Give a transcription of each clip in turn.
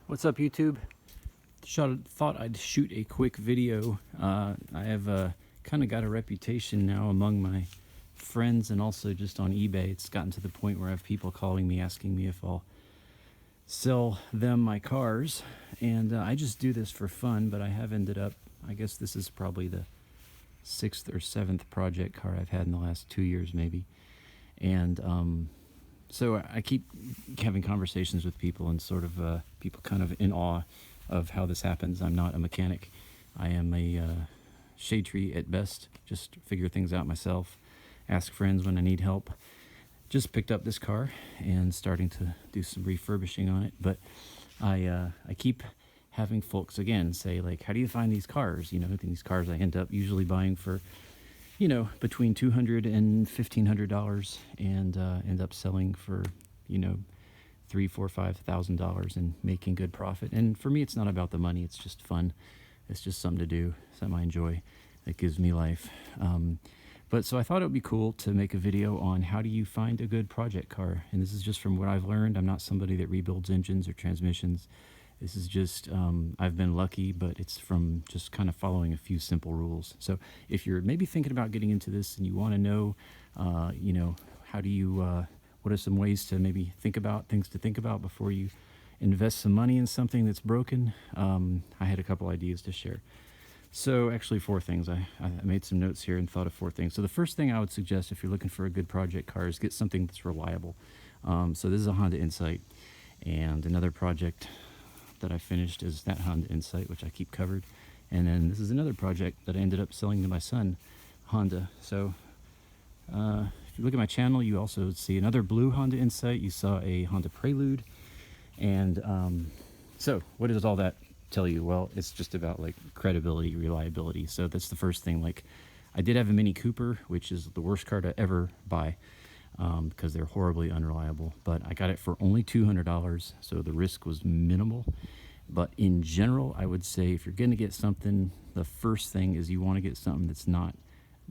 What's up, YouTube? Thought I'd shoot a quick video. I have kind of got a reputation now among my friends and also just on eBay. It's gotten to the point where I have people calling me asking me if I'll sell them my cars. And I just do this for fun, but I have ended up, I guess this is probably the 6th or 7th project car I've had in the last 2 years maybe. And so I keep having conversations with people and sort of people kind of in awe of how this happens. I'm not a mechanic. I am a shade tree at best. Just figure things out myself. Ask friends when I need help. Just picked up this car and starting to do some refurbishing on it. But I keep having folks again say, like, how do you find these cars? You know, these cars I end up usually buying for, you know, between $200 and $1,500 and end up selling for, you know, $3,000, $4,000, $5,000 and making good profit. And for me, it's not about the money. It's just fun. It's just something to do, something I enjoy that gives me life. But so I thought it would be cool to make a video on how do you find a good project car. And this is just from what I've learned. I'm not somebody that rebuilds engines or transmissions. This is just, I've been lucky, but it's from just kind of following a few simple rules. So if you're maybe thinking about getting into this and you want to know, you know, how do you, what are some ways to maybe think about things to think about before you invest some money in something that's broken? I had a couple ideas to share. So actually 4 things. I made some notes here and thought of 4 things. So the first thing I would suggest if you're looking for a good project car is get something that's reliable. So this is a Honda Insight, and another project that I finished is that Honda Insight, which I keep covered. And then this is another project that I ended up selling to my son, Honda. So if you look at my channel, you also see another blue Honda Insight. You saw a Honda Prelude. And so what does all that tell you? Well, it's just about like credibility, reliability. So that's the first thing. Like, I did have a Mini Cooper, which is the worst car to ever buy, because they're horribly unreliable, but I got it for only $200, so the risk was minimal. But in general, I would say if you're going to get something, the first thing is you want to get something that's not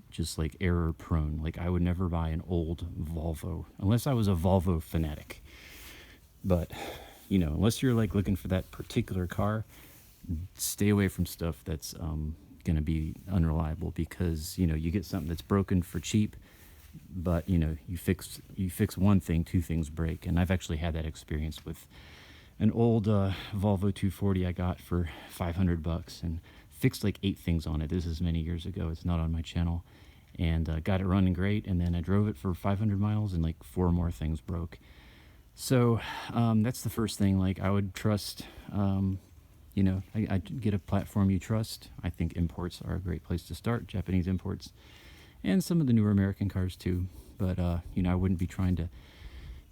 just like error prone. Like, I would never buy an old Volvo unless I was a Volvo fanatic. But, you know, unless you're like looking for that particular car, stay away from stuff that's going to be unreliable, because, you know, you get something that's broken for cheap, but you know, you fix one thing, 2 things break. And I've actually had that experience with an old Volvo 240 I got for $500 and fixed like 8 things on it. This is many years ago. It's not on my channel. And got it running great, and then I drove it for 500 miles and like 4 more things broke. So that's the first thing. Like, I would trust, you know, I'd get a platform you trust. I think imports are a great place to start, Japanese imports, and some of the newer American cars too. But, you know, I wouldn't be trying to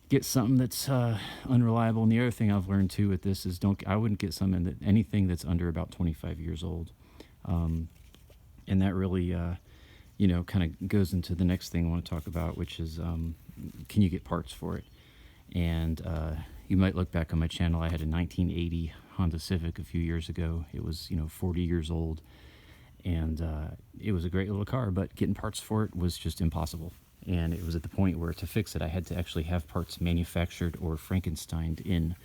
get something that's unreliable. And the other thing I've learned too with this is I wouldn't get anything that's under about 25 years old. And that really, you know, kind of goes into the next thing I want to talk about, which is, can you get parts for it? And you might look back on my channel. I had a 1980 Honda Civic a few years ago. It was, you know, 40 years old. And it was a great little car, but getting parts for it was just impossible. And it was at the point where to fix it, I had to actually have parts manufactured or Frankensteined in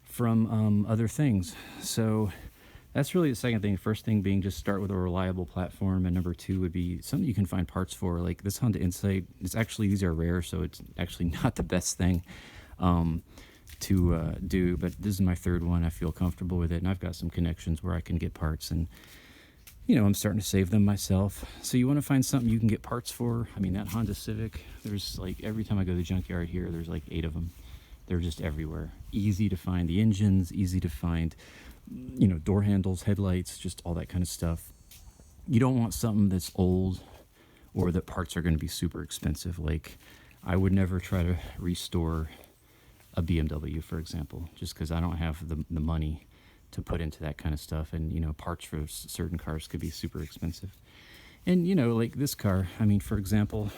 from other things. So that's really the second thing. First thing being just start with a reliable platform. And number 2 would be something you can find parts for. Like this Honda Insight, these are rare, so it's actually not the best thing to do. But this is my 3rd one. I feel comfortable with it, and I've got some connections where I can get parts, and you know, I'm starting to save them myself. So you want to find something you can get parts for. I mean, that Honda Civic, there's like, every time I go to the junkyard here, there's like 8 of them. They're just everywhere. Easy to find the engines, easy to find, you know, door handles, headlights, just all that kind of stuff. You don't want something that's old or that parts are going to be super expensive. Like, I would never try to restore a BMW, for example, just because I don't have the money to put into that kind of stuff. And, you know, parts for certain cars could be super expensive. And, you know, like this car, I mean, for example,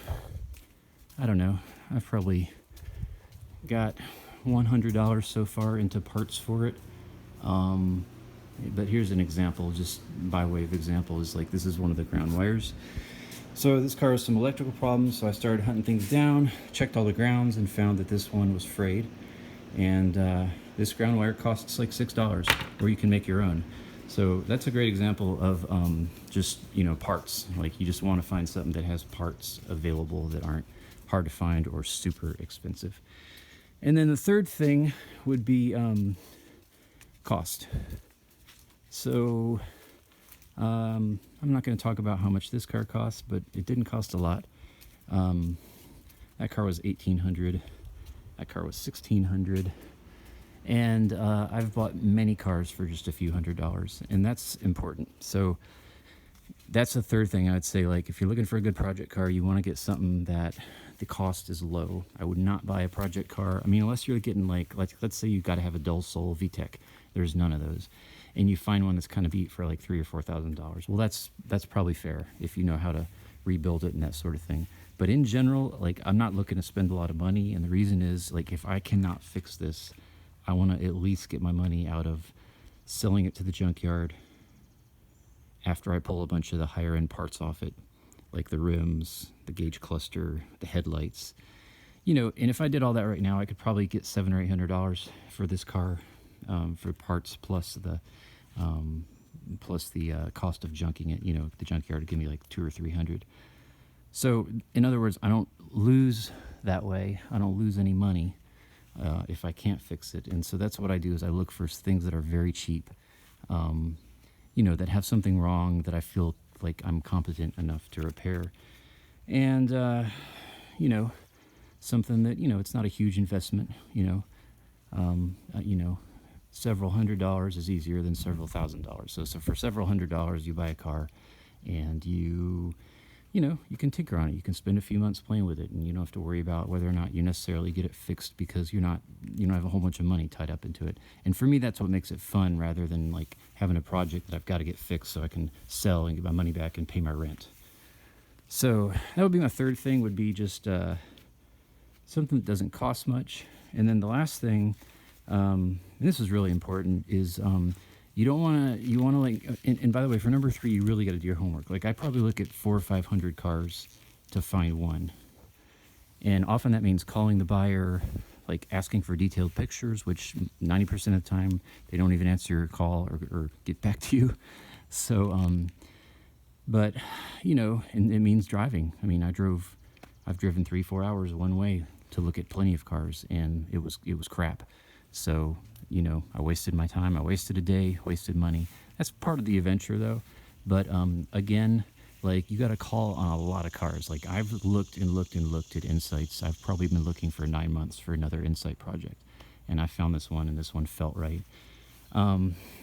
I don't know, I've probably got $100 so far into parts for it. But here's an example, just by way of example, is like, this is one of the ground wires. So this car has some electrical problems, so I started hunting things down, checked all the grounds, and found that this one was frayed. And This ground wire costs like $6, or you can make your own. So that's a great example of just, you know, parts. Like you just want to find something that has parts available that aren't hard to find or super expensive. And then the third thing would be cost. So I'm not going to talk about how much this car costs, but it didn't cost a lot. That car was $1,800. That car was $1,600. And I've bought many cars for just a few $100s, and that's important. So that's the third thing I would say. Like, if you're looking for a good project car, you want to get something that the cost is low. I would not buy a project car. I mean, unless you're getting like let's say you've got to have a dull Soul VTEC. There's none of those, and you find one that's kind of beat for like $3,000 or $4,000. Well, that's probably fair if you know how to rebuild it and that sort of thing. But in general, like, I'm not looking to spend a lot of money, and the reason is, like, if I cannot fix this, I want to at least get my money out of selling it to the junkyard after I pull a bunch of the higher end parts off it, like the rims, the gauge cluster, the headlights. You know, and if I did all that right now, I could probably get $700 or $800 for this car, for parts plus the cost of junking it. You know, the junkyard would give me like $200 or $300. So in other words, I don't lose that way. I don't lose any money if I can't fix it. And so that's what I do, is I look for things that are very cheap, you know, that have something wrong that I feel like I'm competent enough to repair. And, you know, something that, you know, it's not a huge investment, you know, several $100s is easier than several $1,000s. So for several $100s, you buy a car, and you know, you can tinker on it. You can spend a few months playing with it, and you don't have to worry about whether or not you necessarily get it fixed, because you don't have a whole bunch of money tied up into it. And for me, that's what makes it fun, rather than like having a project that I've got to get fixed so I can sell and get my money back and pay my rent. So that would be my third thing, would be just something that doesn't cost much. And then the last thing, and this is really important, is you want to like, and by the way, for number 3, you really got to do your homework. Like, I probably look at 400 or 500 cars to find one. And often that means calling the buyer, like asking for detailed pictures, which 90% of the time they don't even answer your call or get back to you. So, but, you know, and it means driving. I mean, I've driven 3-4 hours one way to look at plenty of cars, and it was crap. So, you know, I wasted my time, I wasted a day, wasted money. That's part of the adventure, though. But again, like, you got to call on a lot of cars. Like, I've looked and looked and looked at Insights. I've probably been looking for 9 months for another Insight project, and I found this one, and this one felt right.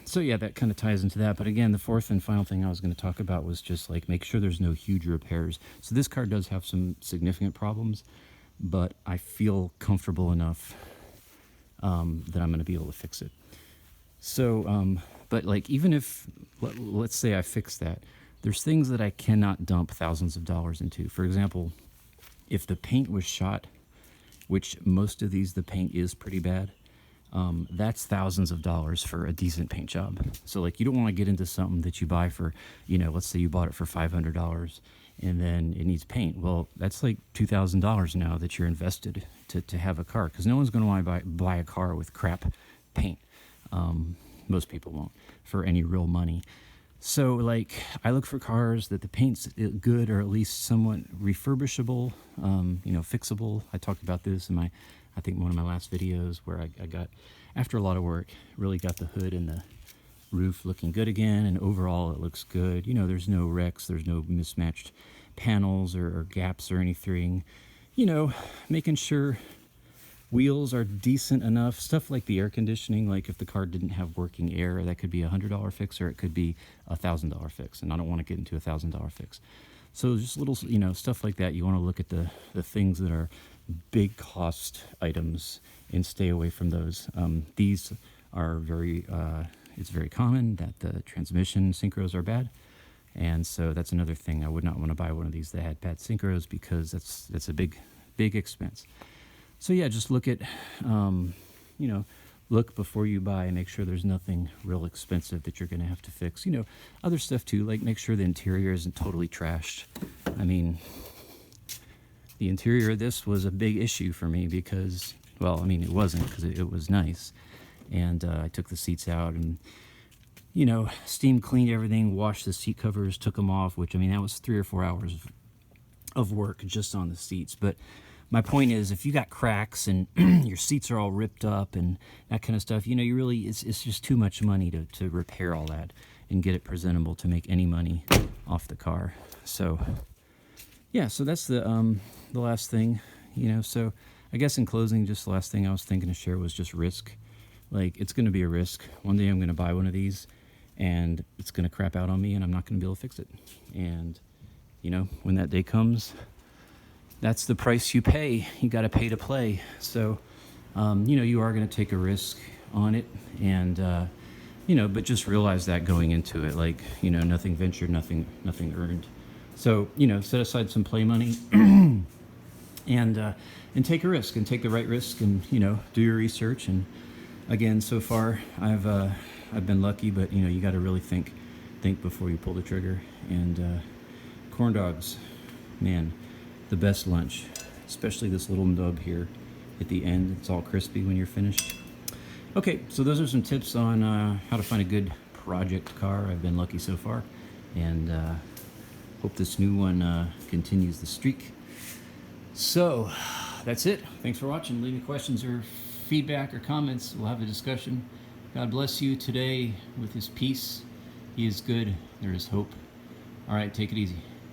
So yeah, that kind of ties into that. But again, the fourth and final thing I was going to talk about was just like, make sure there's no huge repairs. So this car does have some significant problems, but I feel comfortable enough that I'm going to be able to fix it. So, but like, even if, let's say I fix that, there's things that I cannot dump thousands of dollars into. For example, if the paint was shot, which most of these, the paint is pretty bad, that's thousands of dollars for a decent paint job. So like, you don't want to get into something that you buy for, you know, let's say you bought it for $500 and then it needs paint. Well, that's like $2,000 now that you're invested to have a car, because no one's going to want to buy a car with crap paint. Most people won't, for any real money. So like, I look for cars that the paint's good, or at least somewhat refurbishable, you know, fixable. I talked about this in I think one of my last videos, where I got, after a lot of work, really got the hood and the roof looking good again, and overall it looks good. You know, there's no wrecks, there's no mismatched panels or gaps or anything. You know, making sure wheels are decent enough. Stuff like the air conditioning, like if the car didn't have working air, that could be a $100 fix, or it could be a $1,000 fix, and I don't want to get into a $1,000 fix. So just little, you know, stuff like that. You want to look at the things that are big cost items and stay away from those. These are very, it's very common that the transmission synchros are bad. And so that's another thing. I would not want to buy one of these that had bad synchros, because that's a big expense. So yeah, just look at, you know, look before you buy, and make sure there's nothing real expensive that you're going to have to fix. You know, other stuff too, like make sure the interior isn't totally trashed. I mean, the interior of this was a big issue for me because, well, I mean, it wasn't, because it was nice. and I took the seats out and, you know, steam cleaned everything, washed the seat covers, took them off, which, I mean, that was 3 or 4 hours of work just on the seats. But my point is, if you got cracks and your seats are all ripped up and that kind of stuff, you know, you really, it's just too much money to repair all that and get it presentable to make any money off the car. So yeah, so that's the last thing, you know. So I guess in closing, just the last thing I was thinking to share was just risk. Like, it's going to be a risk. One day I'm going to buy one of these and it's going to crap out on me and I'm not going to be able to fix it. And, you know, when that day comes, that's the price you pay. You got to pay to play. So, you know, you are going to take a risk on it, and, you know, but just realize that going into it, like, you know, nothing ventured, nothing earned. So, you know, set aside some play money and take a risk, and take the right risk, and, you know, do your research. And again, so far I've been lucky, but, you know, you got to really think before you pull the trigger. And corn dogs, man, the best lunch, especially this little nub here at the end. It's all crispy when you're finished. Okay, so those are some tips on how to find a good project car. I've been lucky so far, and hope this new one continues the streak. So that's it. Thanks for watching. Leave me questions or feedback or comments. We'll have a discussion. God bless you today with his peace. He is good. There is hope. All right, take it easy.